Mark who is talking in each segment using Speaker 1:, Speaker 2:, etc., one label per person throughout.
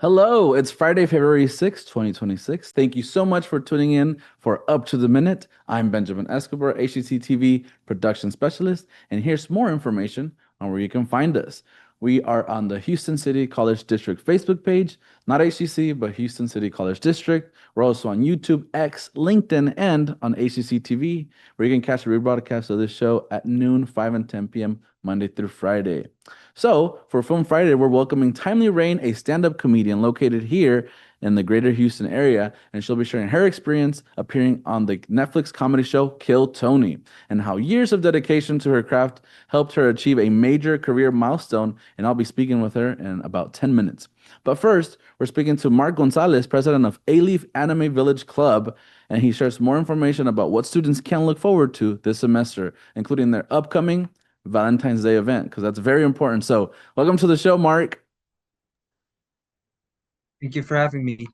Speaker 1: Hello, it's Friday, February 6th, 2026. Thank you so much for tuning in for Up to the Minute. I'm Benjamin Escobar, HCC TV production specialist, and here's more information on where you can find us. We are on the Houston City College District Facebook page, not HCC, but Houston City College District. We're also on YouTube, X, LinkedIn, and on HCC TV, where you can catch a rebroadcast of this show at noon, 5 and 10 p.m. Monday through Friday. So, for Film Friday, we're welcoming Timely Rain, a stand-up comedian located here in the greater Houston area, and she'll be sharing her experience appearing on the Netflix comedy show Kill Tony, and how years of dedication to her craft helped her achieve a major career milestone, and I'll be speaking with her in about 10 minutes. But first, we're speaking to Mark Gonzales, president of Aleaf Anime Village Club, and he shares more information about what students can look forward to this semester, including their upcoming Valentine's Day event, because that's very important. So, welcome to the show, Mark.
Speaker 2: Thank you for having me.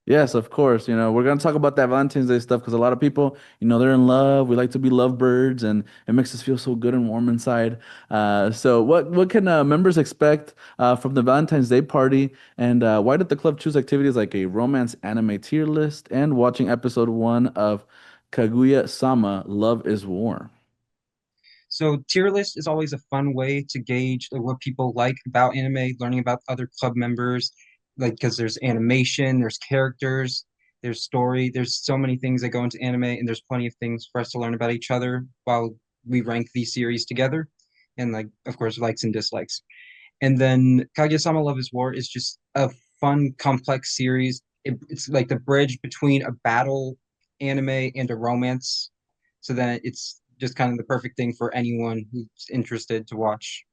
Speaker 1: Yes, of course. We're going to talk about that Valentine's Day stuff because a lot of people, they're in love. We like to be lovebirds, and it makes us feel so good and warm inside. So, what can members expect from the Valentine's Day party? And why did the club choose activities like a romance anime tier list and watching episode one of Kaguya-sama: Love is War?
Speaker 2: So tier list is always a fun way to gauge what people like about anime, learning about other club members, like because there's animation, there's characters, there's story, there's so many things that go into anime, and there's plenty of things for us to learn about each other while we rank these series together, and like of course likes and dislikes. And then Kaguya-sama: Love is War is just a fun, complex series. It's like the bridge between a battle anime and a romance, so that it's just kind of the perfect thing for anyone who's interested to watch.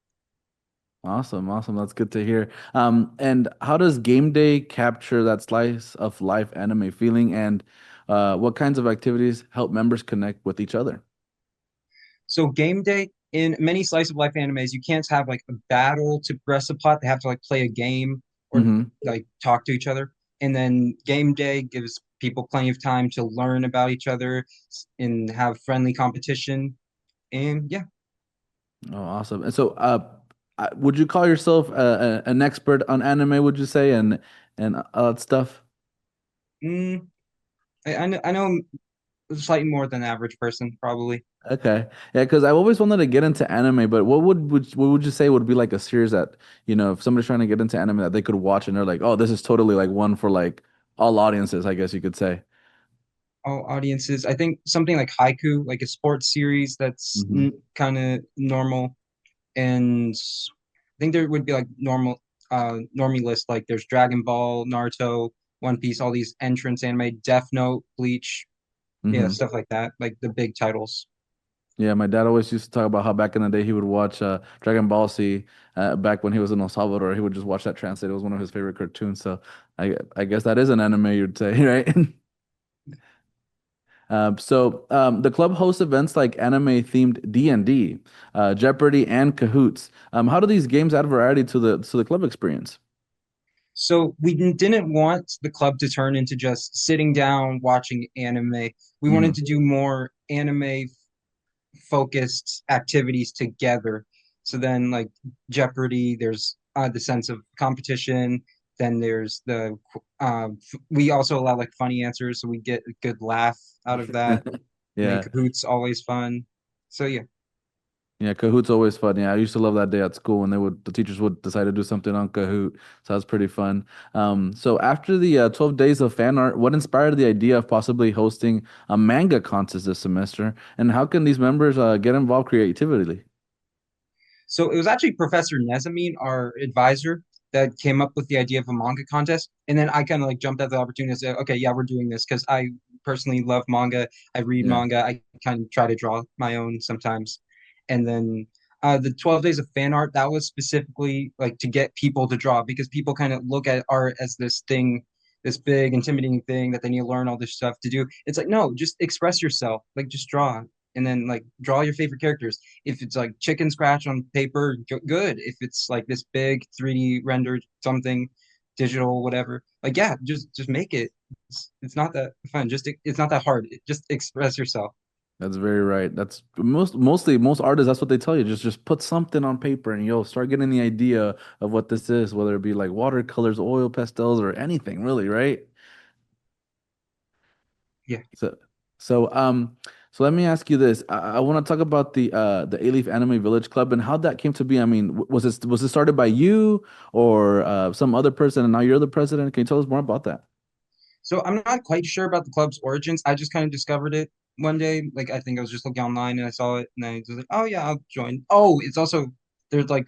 Speaker 1: Awesome, awesome. That's good to hear. And how does game day capture that slice of life anime feeling, and what kinds of activities help members connect with each other?
Speaker 2: So game day in many slice of life animes, you can't have like a battle to progress the plot. They have to like play a game or
Speaker 1: Mm-hmm.
Speaker 2: like talk to each other. And then game day gives people plenty of time to learn about each other and have friendly competition. And yeah.
Speaker 1: Oh, awesome. And so, would you call yourself an expert on anime? Would you say and all that stuff?
Speaker 2: Mm, I know slightly more than the average person, probably.
Speaker 1: Okay. Yeah, because I always wanted to get into anime, but what would you say would be like a series that, if somebody's trying to get into anime that they could watch and they're like, oh, this is totally like one for like all audiences, I guess you could say.
Speaker 2: All audiences. I think something like Haiku, like a sports series that's
Speaker 1: Mm-hmm.
Speaker 2: kind of normal. And I think there would be like normie list, like there's Dragon Ball, Naruto, One Piece, all these entrance anime, Death Note, Bleach, yeah,
Speaker 1: Mm-hmm.
Speaker 2: stuff like that, like the big titles.
Speaker 1: Yeah, my dad always used to talk about how back in the day he would watch Dragon Ball Z back when he was in El Salvador. He would just watch that translated. It was one of his favorite cartoons. So I guess that is an anime you'd say, right? The club hosts events like anime themed D&D, Jeopardy, and Cahoots. How do these games add variety to the club experience?
Speaker 2: So we didn't want the club to turn into just sitting down watching anime. We wanted
Speaker 1: Hmm.
Speaker 2: to do more anime focused activities together. So then, like Jeopardy, there's the sense of competition. Then there's we also allow like funny answers, so we get a good laugh out of that. And then
Speaker 1: Yeah.
Speaker 2: Kahoot's always fun. So yeah.
Speaker 1: Yeah, Kahoot's always fun. Yeah, I used to love that day at school when the teachers would decide to do something on Kahoot. So that's pretty fun. So after the 12 days of fan art, what inspired the idea of possibly hosting a manga contest this semester? And how can these members get involved creatively?
Speaker 2: So it was actually Professor Nezamine, our advisor, that came up with the idea of a manga contest. And then I kind of like jumped at the opportunity to say, okay, yeah, we're doing this because I personally love manga. I read
Speaker 1: Yeah.
Speaker 2: manga. I kind of try to draw my own sometimes. And then the 12 days of fan art, that was specifically like to get people to draw because people kind of look at art as this thing, this big, intimidating thing that they need to learn all this stuff to do. It's like, no, just express yourself. Like, just draw. And then like draw your favorite characters. If it's like chicken scratch on paper, good. If it's like this big 3D rendered something, digital, whatever, like yeah, just make it. It's not that fun. Just it's not that hard. Just express yourself.
Speaker 1: That's very right. That's mostly most artists. That's what they tell you. Just put something on paper, and you'll start getting the idea of what this is, whether it be like watercolors, oil pastels, or anything really, right?
Speaker 2: Yeah.
Speaker 1: So, so um, so let me ask you this. I want to talk about the Aleaf Anime Village Club and how that came to be. I mean, was it started by you or some other person, and now you're the president? Can you tell us more about that?
Speaker 2: So I'm not quite sure about the club's origins. I just kind of discovered it one day. Like I think I was just looking online and I saw it, and I was like, oh yeah, I'll join. Oh, it's also there's like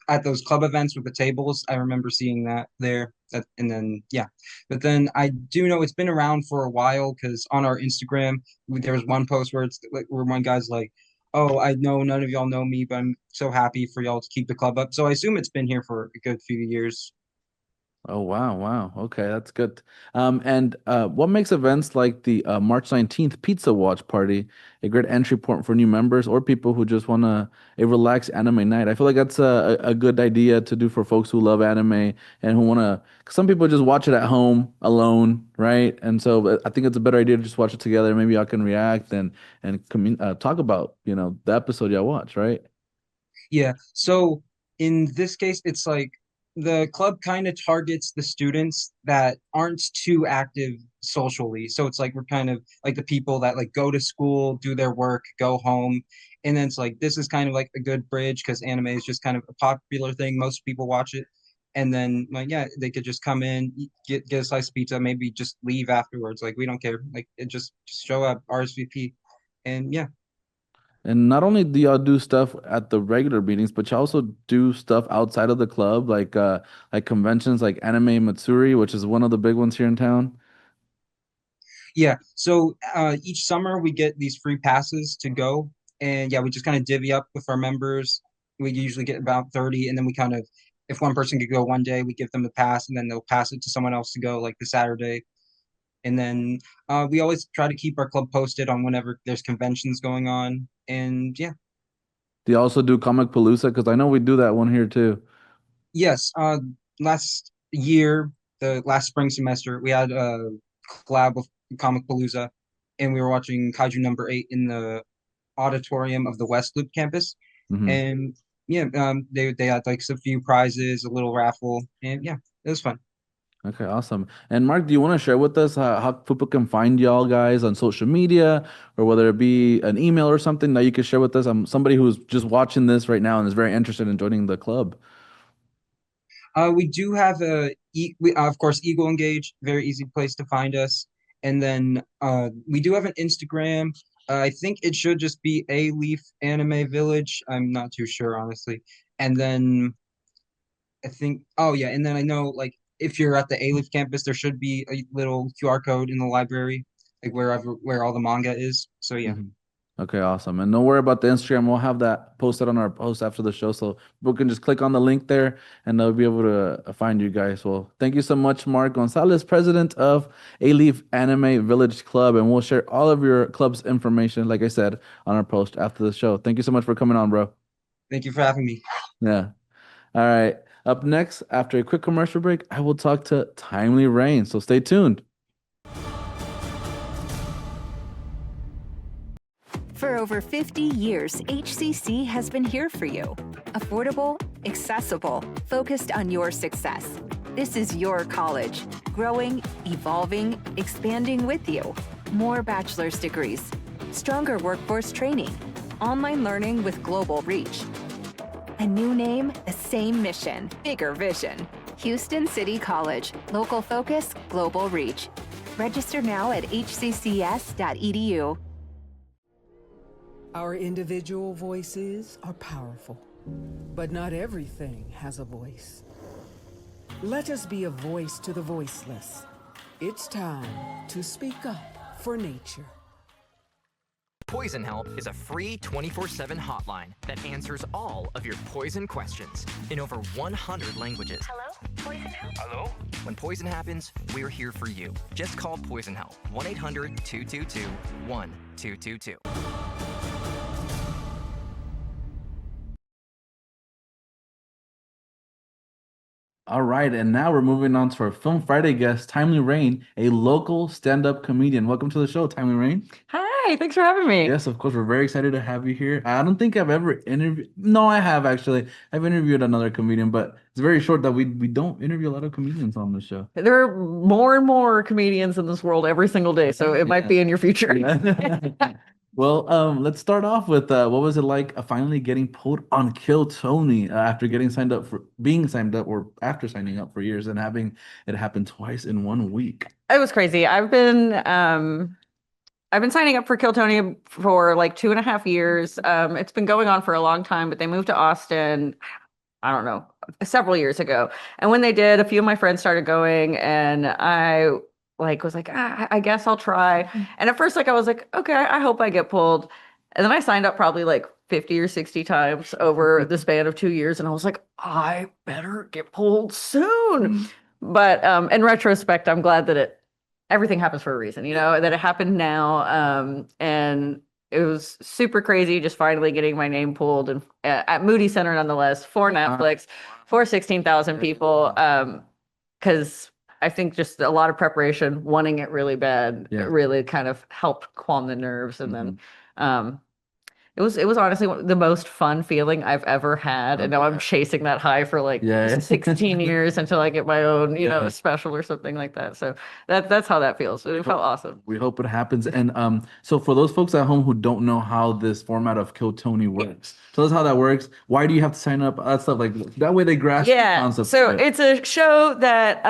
Speaker 2: at those club events with the tables. I remember seeing that there. And then yeah, but then I do know it's been around for a while because on our Instagram there was one post where it's like where one guy's like, "Oh, I know none of y'all know me, but I'm so happy for y'all to keep the club up." So I assume it's been here for a good few years.
Speaker 1: Oh wow, wow. Okay, that's good. And what makes events like the March 19th Pizza Watch Party a great entry point for new members or people who just want a relaxed anime night? I feel like that's a good idea to do for folks who love anime and who want to. Some people just watch it at home alone, right? And so I think it's a better idea to just watch it together. Maybe y'all can react and talk about the episode y'all watch, right?
Speaker 2: Yeah. So in this case, it's like the club kind of targets the students that aren't too active socially. So it's like we're kind of like the people that like go to school, do their work, go home. And then it's like this is kind of like a good bridge because anime is just kind of a popular thing. Most people watch it. And then like yeah, they could just come in, get a slice of pizza, maybe just leave afterwards. Like we don't care. Like it just show up, RSVP. And yeah.
Speaker 1: And not only do y'all do stuff at the regular meetings, but you also do stuff outside of the club, like conventions like Anime Matsuri, which is one of the big ones here in town.
Speaker 2: Yeah. So each summer we get these free passes to go. And yeah, we just kind of divvy up with our members. We usually get about 30. And then we kind of, if one person could go one day, we give them the pass and then they'll pass it to someone else to go like the Saturday. And then we always try to keep our club posted on whenever there's conventions going on. And yeah,
Speaker 1: Do you also do Comic Palooza? Because I know we do that one here too.
Speaker 2: yes. Last year, the last spring semester, we had a collab with Comic Palooza and we were watching Kaiju number 8 in the auditorium of the West Loop campus.
Speaker 1: Hmm.
Speaker 2: And yeah, they had like a few prizes, a little raffle, and yeah, it was fun.
Speaker 1: Okay, awesome. And Mark, do you want to share with us how people can find y'all guys on social media, or whether it be an email or something that you could share with us? I'm somebody who's just watching this right now and is very interested in joining the club.
Speaker 2: We do have of course Eagle Engage, very easy place to find us, and then we do have an Instagram. I think it should just be a Leaf Anime Village. I'm not too sure honestly. And then I think oh yeah, and then I know like if you're at the A Leaf campus, there should be a little QR code in the library, like wherever where all the manga is. So yeah.
Speaker 1: Mhm. Okay, awesome. And don't worry about the Instagram. We'll have that posted on our post after the show. So people can just click on the link there and they'll be able to find you guys. Well, thank you so much, Mark Gonzales, president of Aleaf Anime Village Club. And we'll share all of your club's information, like I said, on our post after the show. Thank you so much for coming on, bro.
Speaker 2: Thank you for having me.
Speaker 1: Yeah. All right. Up next, after a quick commercial break, I will talk to Timely Rain. So stay tuned.
Speaker 3: For over 50 years, HCC has been here for you. Affordable, accessible, focused on your success. This is your college, growing, evolving, expanding with you. More bachelor's degrees, stronger workforce training, online learning with global reach. A new name, the same mission, bigger vision. Houston City College, local focus, global reach. Register now at hccs.edu.
Speaker 4: Our individual voices are powerful, but not everything has a voice. Let us be a voice to the voiceless. It's time to speak up for nature.
Speaker 5: Poison Help is a free 24/7 hotline that answers all of your poison questions in over 100 languages.
Speaker 6: Hello? Poison Help?
Speaker 5: Hello? When poison happens, we're here for you. Just call Poison Help, 1-800-222-1222.
Speaker 1: All right, and now we're moving on to our Film Friday guest, Timely Rain, a local stand-up comedian. Welcome to the show, Timely Rain.
Speaker 7: Hi,
Speaker 6: Hi, thanks for having me.
Speaker 1: Yes, of course. We're very excited to have you here. I don't think I've ever interviewed. No, I have actually. I've interviewed another comedian, but it's very short that we don't interview a lot of comedians on the show.
Speaker 6: There are more and more comedians in this world every single day, so it might be in your future.
Speaker 1: Yeah. Well, let's start off with what was it like finally getting pulled on Kill Tony after getting signed up for being signed up or after signing up for years and having it happen twice in 1 week.
Speaker 6: It was crazy. I've been signing up for Kill Tony for like 2.5 years. It's been going on for a long time, but they moved to Austin, I don't know, several years ago. And when they did, a few of my friends started going, and I was like, I guess I'll try. And at first, I was like, okay, I hope I get pulled. And then I signed up probably like 50 or 60 times over the span of 2 years, and I was like, I better get pulled soon. But in retrospect, I'm glad that everything happens for a reason, that it happened now. And it was super crazy just finally getting my name pulled and at Moody Center nonetheless for Netflix for 16,000 people. Because I think just a lot of preparation, wanting it really bad, it really kind of helped calm the nerves. And then it was honestly the most fun feeling I've ever had. And now I'm chasing that high for like 16 years until I get my own, special or something like that. So that's how that feels. It felt awesome.
Speaker 1: We hope it happens. And so for those folks at home who don't know how this format of Kill Tony works, tell us how that works. Why do you have to sign up? That stuff, like that way they grasp the concept.
Speaker 6: So it's a show that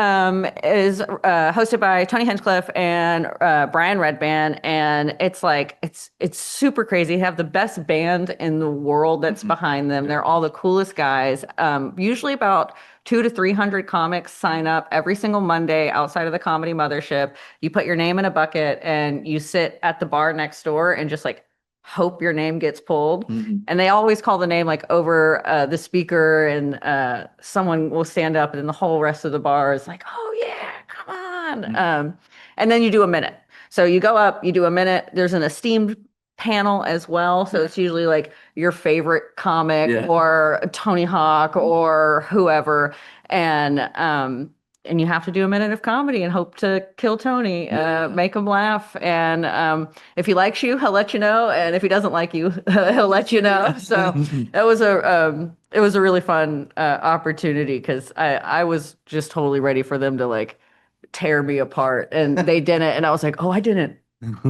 Speaker 6: is hosted by Tony Hinchcliffe and Brian Redband, and it's super crazy. They have the best band in the world that's behind them. They're all the coolest guys. Usually about 200 to 300 comics sign up every single Monday outside of the Comedy Mothership. You put your name in a bucket and you sit at the bar next door and just hope your name gets pulled. And they always call the name over the speaker, and someone will stand up, and then the whole rest of the bar is like, oh yeah, come on. And then you do a minute. So you go up, you do a minute. There's an esteemed panel as well. So it's usually your favorite comic or Tony Hawk or whoever. And you have to do a minute of comedy and hope to kill Tony, make him laugh. And if he likes you, he'll let you know. And if he doesn't like you, he'll let you know. So it was a really fun opportunity, because I was just totally ready for them to tear me apart, and they didn't. And I was like, oh, I didn't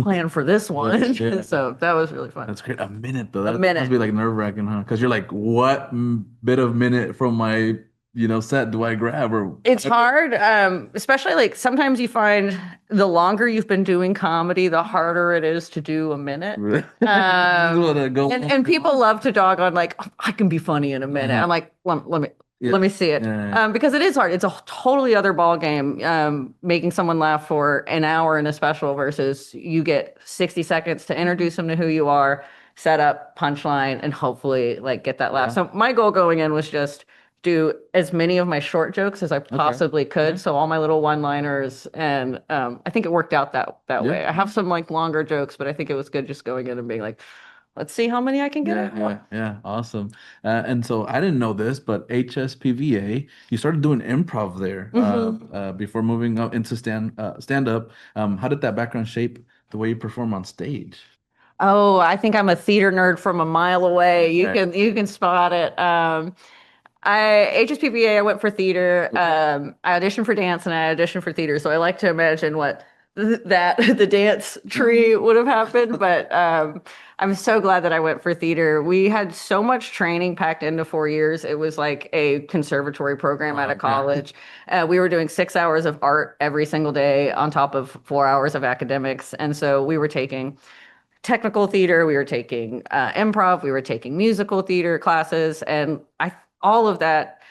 Speaker 6: plan for this one. So that was really fun.
Speaker 1: That's great. A minute though. That must be nerve-wracking, huh? Because you're like, what bit of minute from my set do I grab? Or
Speaker 6: it's hard, especially sometimes you find the longer you've been doing comedy, the harder it is to do a minute. And people love to dog on oh, I can be funny in a minute. I'm like, let me see it. Because it is hard. It's a totally other ball game, making someone laugh for an hour in a special versus you get 60 seconds to introduce them to who you are, set up, punchline, and hopefully get that laugh. So my goal going in was just do as many of my short jokes as I possibly could. So all my little one-liners, and I think it worked out that way. I have some longer jokes, but I think it was good just going in and being let's see how many I can get out.
Speaker 1: Yeah, awesome. And so I didn't know this, but HSPVA, you started doing improv there before moving up into stand-up. How did that background shape the way you perform on stage?
Speaker 6: Oh, I think I'm a theater nerd from a mile away. You can spot it. HSPVA, I went for theater. I auditioned for dance, and I auditioned for theater. So I like to imagine what the dance tree would have happened. But I'm so glad that I went for theater. We had so much training packed into 4 years. It was like a conservatory program at a college. We were doing 6 hours of art every single day on top of 4 hours of academics. And so we were taking technical theater, we were taking improv, we were taking musical theater classes, and all of that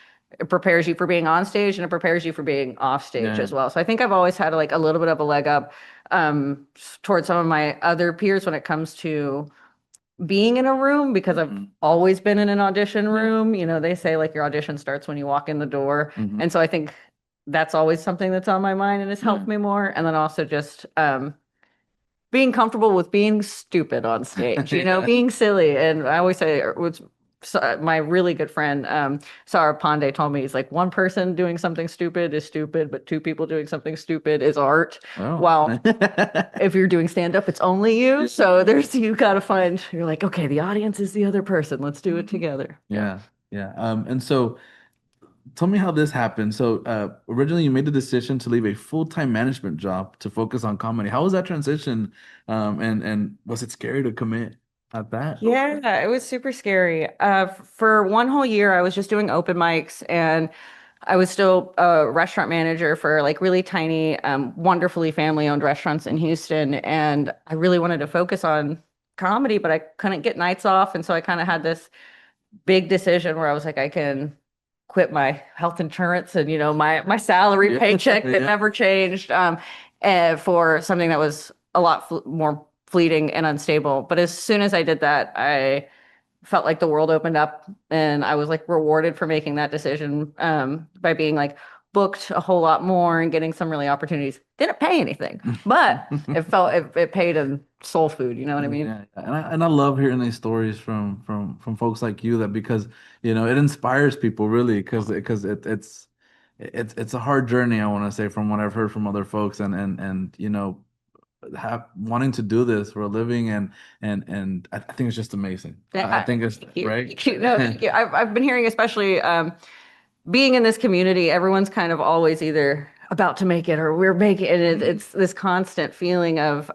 Speaker 6: prepares you for being on stage, and it prepares you for being off stage as well. So I think I've always had a little bit of a leg up towards some of my other peers when it comes to being in a room, because I've always been in an audition room. They say your audition starts when you walk in the door. And so I think that's always something that's on my mind and has helped me more. And then also just being comfortable with being stupid on stage, being silly. And I always say my really good friend, Sarah Pandey, told me, he's like, one person doing something stupid is stupid, but two people doing something stupid is art.
Speaker 1: Oh.
Speaker 6: Well, if you're doing stand up, it's only you. So you got to find, you're like, okay, the audience is the other person. Let's do it together.
Speaker 1: Yeah. Yeah. And so tell me how this happened. So originally you made the decision to leave a full-time management job to focus on comedy. How was that transition? And was it scary to commit at that?
Speaker 6: Yeah, it was super scary. For one whole year, I was just doing open mics, and I was still a restaurant manager for like really tiny, wonderfully family-owned restaurants in Houston. And I really wanted to focus on comedy, but I couldn't get nights off. And so I kind of had this big decision where I was like, I can quit my health insurance and, my salary paycheck that never changed, for something that was a lot more fleeting and unstable. But as soon as I did that, I felt like the world opened up, and I was like rewarded for making that decision, by being like booked a whole lot more and getting some really opportunities. Didn't pay anything, but it paid in soul food. You know what I mean?
Speaker 1: Yeah, and I love hearing these stories from folks like you, that because it inspires people really, because it's a hard journey, I want to say, from what I've heard from other folks, and wanting to do this for a living, and I think it's just amazing. I think it's right.
Speaker 6: Thank you. I've been hearing, especially being in this community, everyone's kind of always either about to make it or we're making it. It's this constant feeling of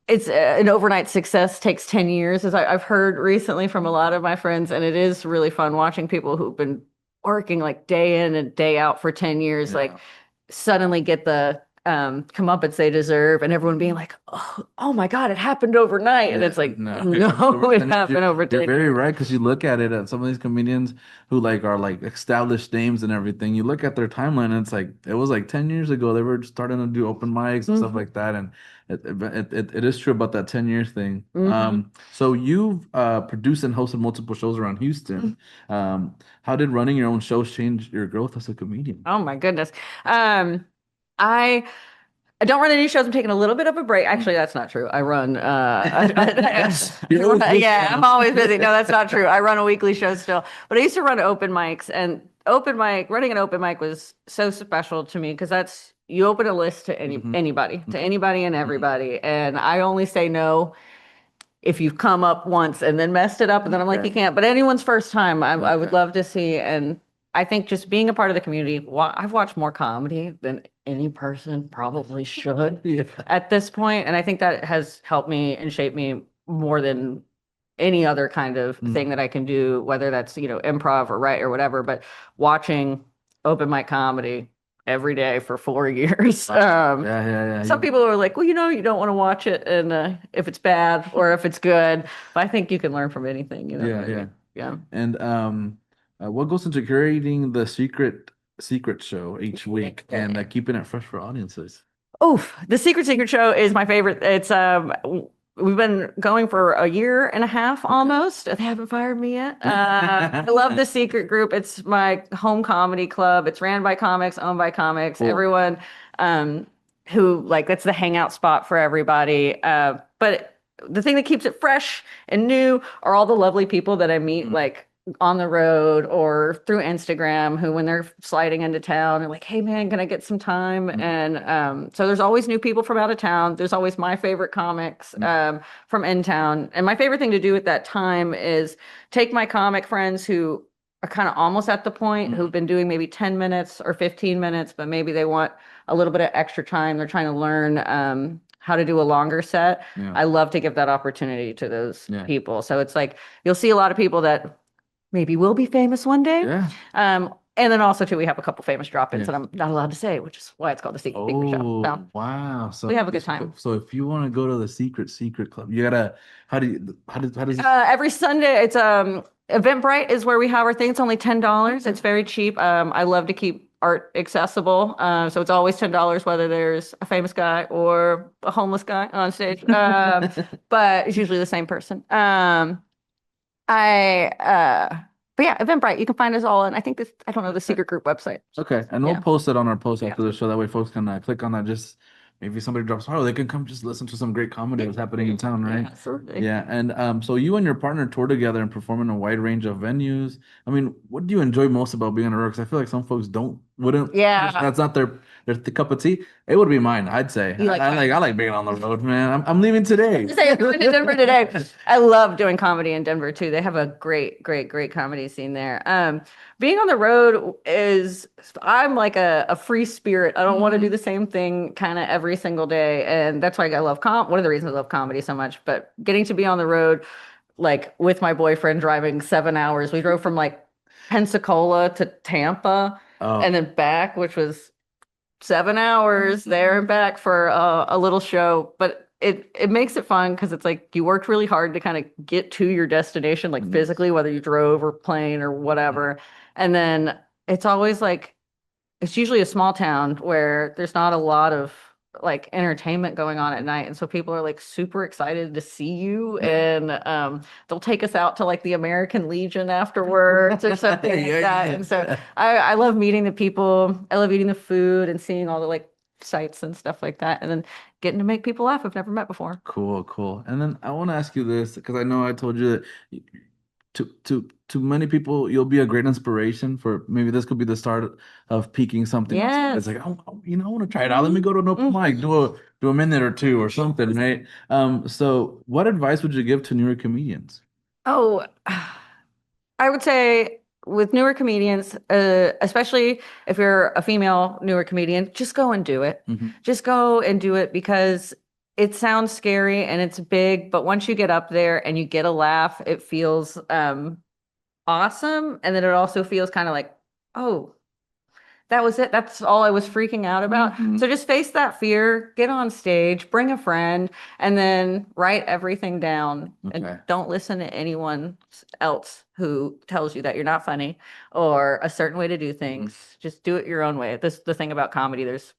Speaker 6: it's an overnight success takes 10 years, as I've heard recently from a lot of my friends. And it is really fun watching people who've been working like day in and day out for 10 years, like suddenly get the comeuppance they deserve, and everyone being like, oh my God, it happened overnight. And it's like, no, it happened over 10
Speaker 1: You're very
Speaker 6: years.
Speaker 1: right, because you look at it, at some of these comedians who are like established names and everything. You look at their timeline, and it's like it was like 10 years ago they were starting to do open mics and stuff like that. And it is true about that 10 years thing. So you've produced and hosted multiple shows around Houston. How did running your own shows change your growth as a comedian?
Speaker 6: Oh my goodness. I don't run any shows. I'm taking a little bit of a break. Actually, that's not true. I run, yeah, I'm always busy. No, that's not true. I run a weekly show still, but I used to run open mics, and running an open mic was so special to me, because you open a list to anybody and everybody. And I only say no if you've come up once and then messed it up, and then I'm like, you can't. But anyone's first time, I would love to see. And I think just being a part of the community, I've watched more comedy than any person probably should at this point. And I think that has helped me and shaped me more than any other kind of thing that I can do, whether that's, improv or write or whatever. But watching open mic comedy every day for 4 years. Some people are like, well, you don't want to watch it, and if it's bad or if it's good. But I think you can learn from anything. Yeah.
Speaker 1: And what goes into curating the secret show each week and keeping it fresh for audiences?
Speaker 6: Oof, the Secret Show is my favorite. It's we've been going for a year and a half almost. They haven't fired me yet. I love the Secret group. It's my home comedy club. It's ran by comics, owned by comics. Cool. Everyone who that's the hangout spot for everybody. But the thing that keeps it fresh and new are all the lovely people that I meet, on the road or through Instagram, who when they're sliding into town are like, hey man, can I get some time? And so there's always new people from out of town. There's always my favorite comics from in town. And my favorite thing to do at that time is take my comic friends who are kind of almost at the point, who've been doing maybe 10 minutes or 15 minutes, but maybe they want a little bit of extra time. They're trying to learn how to do a longer set. I love to give that opportunity to those people. So it's like, you'll see a lot of people that maybe will be famous one day. And then also too, we have a couple famous drop-ins that I'm not allowed to say, which is why it's called the Secret Show. So,
Speaker 1: wow! So
Speaker 6: we have a good time.
Speaker 1: So if you want to go to the Secret Club, you gotta. How does
Speaker 6: every Sunday? It's Eventbrite is where we have our thing. It's only $10. It's very cheap. I love to keep art accessible, so it's always $10, whether there's a famous guy or a homeless guy on stage. But it's usually the same person. But yeah, Eventbrite, you can find us all. And I think the Secret Group website.
Speaker 1: Okay. And we'll post it on our post after the show. That way folks can click on that, just maybe somebody drops by, they can come just listen to some great comedy that's happening in town, right?
Speaker 6: Yeah, absolutely.
Speaker 1: Yeah, and so you and your partner tour together and perform in a wide range of venues. I mean, what do you enjoy most about being on the road? Because I feel like some folks wouldn't.
Speaker 6: Yeah.
Speaker 1: That's not their cup of tea. It would be mine, I'd say.
Speaker 6: You like
Speaker 1: I like being on the road, man. I'm leaving today.
Speaker 6: Say I'm going to Denver today. I love doing comedy in Denver too. They have a great comedy scene there. Being on the road I'm like a free spirit. I don't want to do the same thing kind of every single day. And that's why I love one of the reasons I love comedy so much. But getting to be on the road, like with my boyfriend driving 7 hours, we drove from like Pensacola to Tampa and then back, which was 7 hours there and back for a little show. But it makes it fun because it's like you worked really hard to kind of get to your destination, like physically, whether you drove or plane or whatever. And then it's always like, it's usually a small town where there's not a lot of like entertainment going on at night. And so people are like super excited to see you. And they'll take us out to like the American Legion afterwards or something like that. And so I love meeting the people. I love eating the food and seeing all the like sights and stuff like that. And then getting to make people laugh I've never met before.
Speaker 1: Cool. And then I want to ask you this because I know I told you that to many people you'll be a great inspiration for maybe this could be the start of peaking something.
Speaker 6: Yes.
Speaker 1: It's like, I want to try it out. Let me go to an open mic, do a minute or two or something, right? So what advice would you give to newer comedians?
Speaker 6: Oh, I would say with newer comedians, especially if you're a female newer comedian, just go and do it. Just go and do it because it sounds scary and it's big, but once you get up there and you get a laugh, it feels awesome. And then it also feels kind of like, oh, that was it. That's all I was freaking out about. So just face that fear, get on stage, bring a friend, and then write everything down. And don't listen to anyone else who tells you that you're not funny or a certain way to do things. Just do it your own way. This the thing about comedy. There's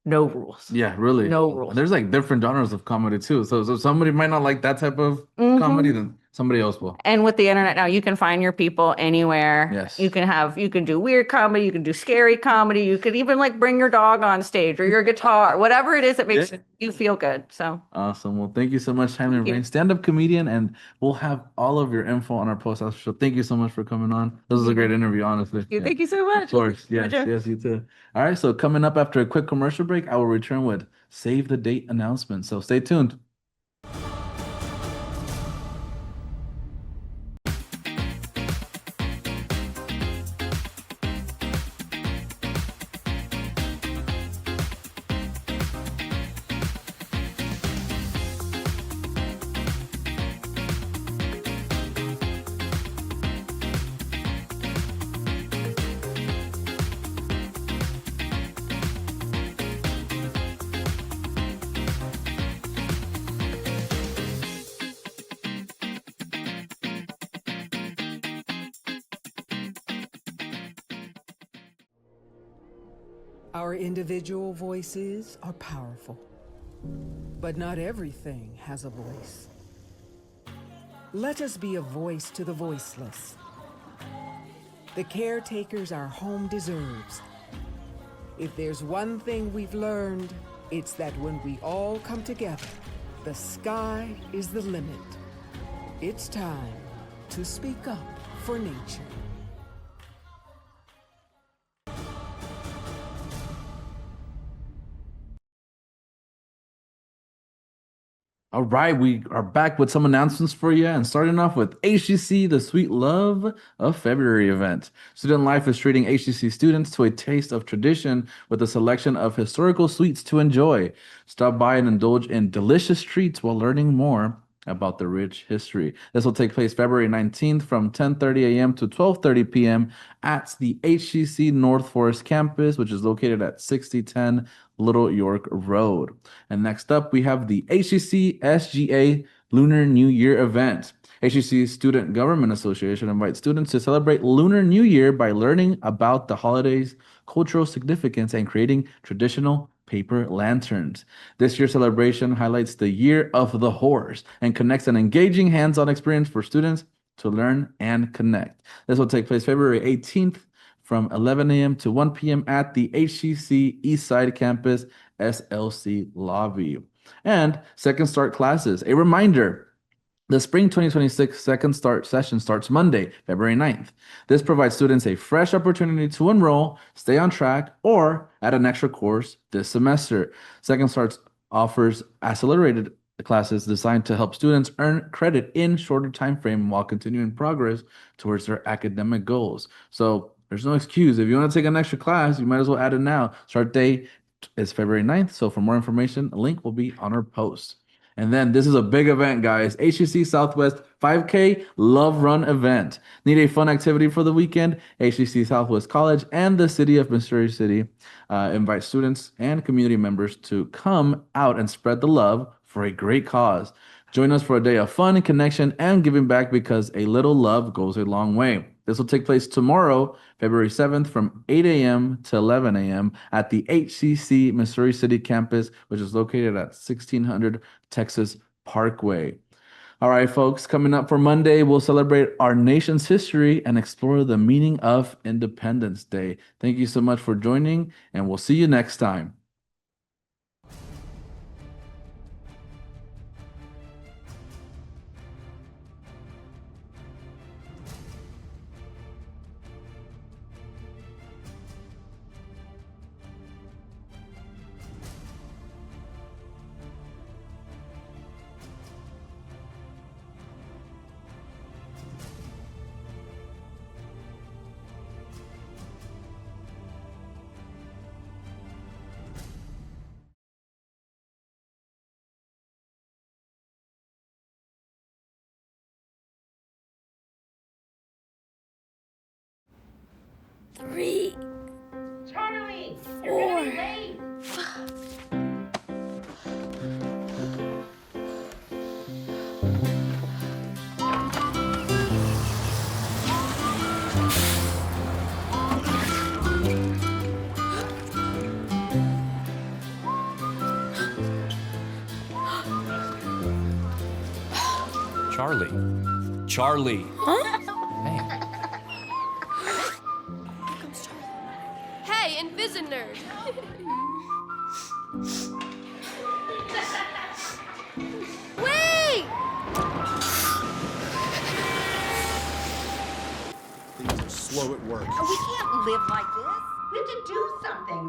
Speaker 6: no rules.
Speaker 1: Yeah, really.
Speaker 6: No rules.
Speaker 1: There's like different genres of comedy too. So somebody might not like that type of comedy, then somebody else will.
Speaker 6: And with the internet now, you can find your people anywhere.
Speaker 1: Yes.
Speaker 6: You can do weird comedy, you can do scary comedy, you could even like bring your dog on stage or your guitar, whatever it is that makes you feel good. So
Speaker 1: awesome. Well, thank you so much, Hannah Rain, stand-up comedian, and we'll have all of your info on our post after show. Thank you so much for coming on. This was a great interview, honestly.
Speaker 6: Thank you so much.
Speaker 1: Of course. Yes, you too. All right. So coming up after a quick commercial break, I will return with save the date announcement. So stay tuned.
Speaker 4: Our individual voices are powerful, but not everything has a voice. Let us be a voice to the voiceless, the caretakers our home deserves. If there's one thing we've learned, it's that when we all come together, the sky is the limit. It's time to speak up for nature.
Speaker 1: All right, we are back with some announcements for you, and starting off with HCC, the Sweet Love of February event. Student Life is treating HCC students to a taste of tradition with a selection of historical sweets to enjoy. Stop by and indulge in delicious treats while learning more about the rich history. This will take place February 19th from 10:30 a.m. to 12:30 p.m. at the HCC North Forest campus, which is located at 6010 Little York Road. And next up, we have the HCC SGA Lunar New Year event. HCC Student Government Association invites students to celebrate Lunar New Year by learning about the holiday's cultural significance and creating traditional paper lanterns. This year's celebration highlights the Year of the Horse and connects an engaging hands-on experience for students to learn and connect. This will take place February 18th from 11 a.m. to 1 p.m. at the HCC Eastside campus SLC lobby. And Second Start classes. A reminder, the spring 2026 Second Start session starts Monday, February 9th. This provides students a fresh opportunity to enroll, stay on track, or add an extra course this semester. Second Start offers accelerated classes designed to help students earn credit in shorter time frame while continuing progress towards their academic goals. So there's no excuse. If you want to take an extra class, you might as well add it now. Start date is February 9th. So for more information, a link will be on our post. And then this is a big event, guys. HCC Southwest 5K Love Run event. Need a fun activity for the weekend? HCC Southwest College and the City of Missouri City invite students and community members to come out and spread the love for a great cause. Join us for a day of fun, connection, and giving back because a little love goes a long way. This will take place tomorrow, February 7th from 8 a.m. to 11 a.m. at the HCC Missouri City campus, which is located at 1600 Texas Parkway. All right, folks, coming up for Monday, we'll celebrate our nation's history and explore the meaning of Independence Day. Thank you so much for joining, and we'll see you next time.
Speaker 7: Three.
Speaker 8: Charlie,
Speaker 7: Four.
Speaker 8: you're gonna be late.
Speaker 9: Charlie.
Speaker 7: Huh?
Speaker 9: Hey.
Speaker 7: Here comes Charlie. Hey, Invisi Nerd. Wait!
Speaker 10: Things are slow at work.
Speaker 8: We can't live like this. We have to do something.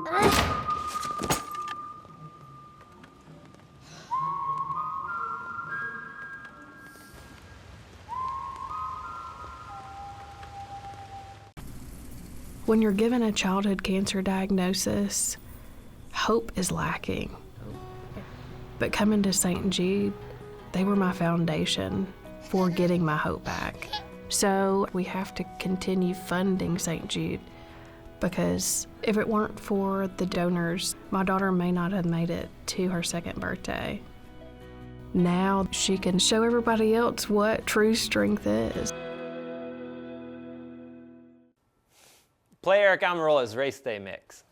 Speaker 11: When you're given a childhood cancer diagnosis, hope is lacking. But coming to St. Jude, they were my foundation for getting my hope back. So we have to continue funding St. Jude because if it weren't for the donors, my daughter may not have made it to her second birthday. Now she can show everybody else what true strength is.
Speaker 12: Play Eric Amarolla's Race Day Mix.